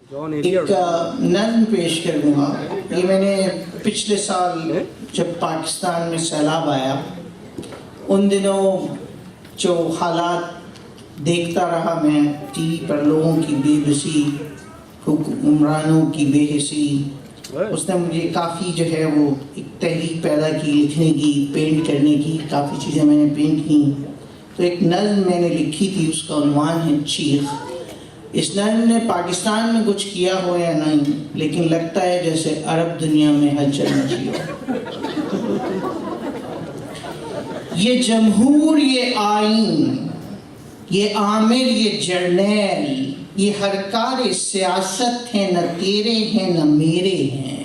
एक नज़्म पेश कर दूंगा। ये मैंने पिछले साल जब पाकिस्तान में सैलाब आया उन दिनों जो हालात देखता रहा मैं टीवी पर, लोगों की बेबसी, हुक्मरानों की बेहिसी, उसने मुझे काफ़ी जो है वो एक तहरीक पैदा की, लिखने की, पेंट करने की। काफ़ी चीज़ें मैंने पेंट की। तो एक नज़्म मैंने लिखी थी, उसका उन्वान है चीख। इस नज़्म ने पाकिस्तान में कुछ किया हो या नहीं, लेकिन लगता है जैसे अरब दुनिया में हलचल मची हो। ये जमहूर, ये आईन, ये आमिर, ये जर्नैल, ये हरकार सियासत है, न तेरे हैं न मेरे हैं।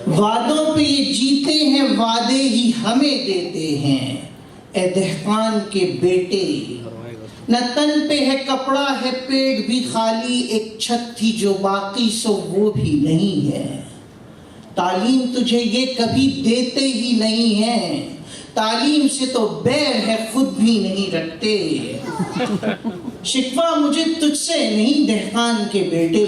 वादों पे ये जीते हैं, वादे ही हमें देते हैं। ए दहकान के बेटे, न तन पे है कपड़ा है, पेट भी खाली, एक छत थी जो बाकी सो वो भी नहीं है। तालीम तुझे ये कभी देते ही नहीं है, तालीम से तो बैर है, खुद भी नहीं रखते। शिकवा मुझे तुझसे नहीं दहकान के बेटे,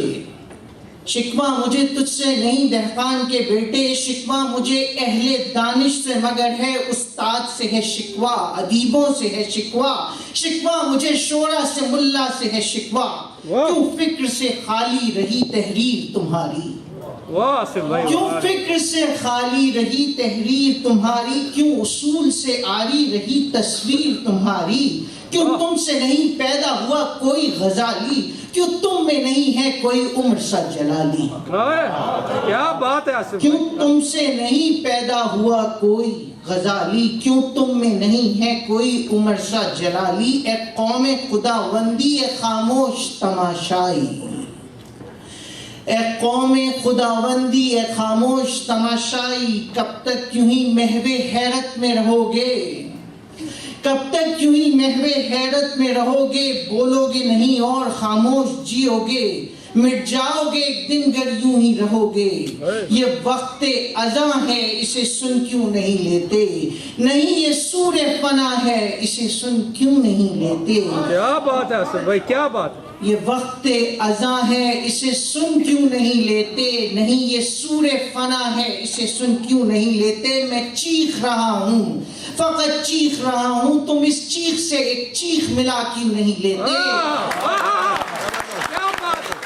शिकवा मुझे तुझसे नहीं दहकान के बेटे, शिकवा मुझे अहले दानिश से मगर है उस्ताद से है शिकवा, अदीबों से है शिकवा, शिकवा मुझे शोरा से मुल्ला से है शिकवा। क्यों फिक्र से खाली रही तहरीर तुम्हारी, क्यों फिक्र से खाली रही तहरीर तुम्हारी, क्यों उसूल से आरी रही तस्वीर तुम्हारी। क्यों तुमसे नहीं पैदा हुआ कोई गजाली, क्यों तुम में नहीं है कोई उम्र सा जलाली। क्या बात है आसिफ, क्यों तुमसे नहीं पैदा हुआ कोई गजाली, क्यों तुम में नहीं है कोई उम्र सा जलाली। ए कौमे खुदावंदी, ए खामोश तमाशाई, ए कौमे खुदावंदी, ए खामोश तमाशाई। कब तक यूं ही महवे हैरत में रहोगे, कब तक यूं ही महवे हैरत में रहोगे। बोलोगे नहीं और खामोश जियोगे, मिट जाओगे एक दिन गर यूं ही रहोगे। ये वक्त अज़ा है, इसे सुन क्यों नहीं लेते, नहीं ये सूरे फना है, इसे सुन क्यों नहीं लेते। क्या बात है आसिफ भाई, क्या बात। ये वक्त अज़ा है, इसे सुन क्यों नहीं लेते, नहीं ये सूरे फना है, इसे सुन क्यों नहीं लेते। मैं चीख रहा हूँ, फकत चीख रहा हूँ, तुम इस चीख से एक चीख मिला क्यों नहीं लेते। क्या बात है।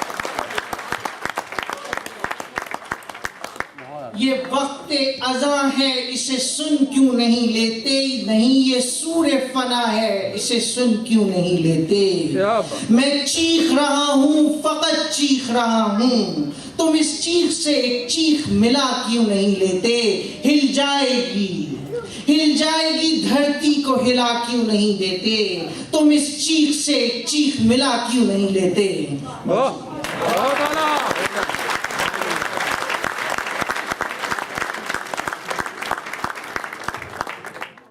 ये वक्त अज़ा है, इसे सुन क्यों नहीं लेते, नहीं ये सूरे फना है, इसे सुन क्यों नहीं लेते। मैं चीख रहा हूँ, फकत चीख रहा हूँ, तुम इस चीख से एक चीख मिला क्यों नहीं लेते। हिल जाएगी, हिल जाएगी धरती को हिला क्यों नहीं देते, तुम इस चीख से एक चीख मिला क्यों नहीं लेते।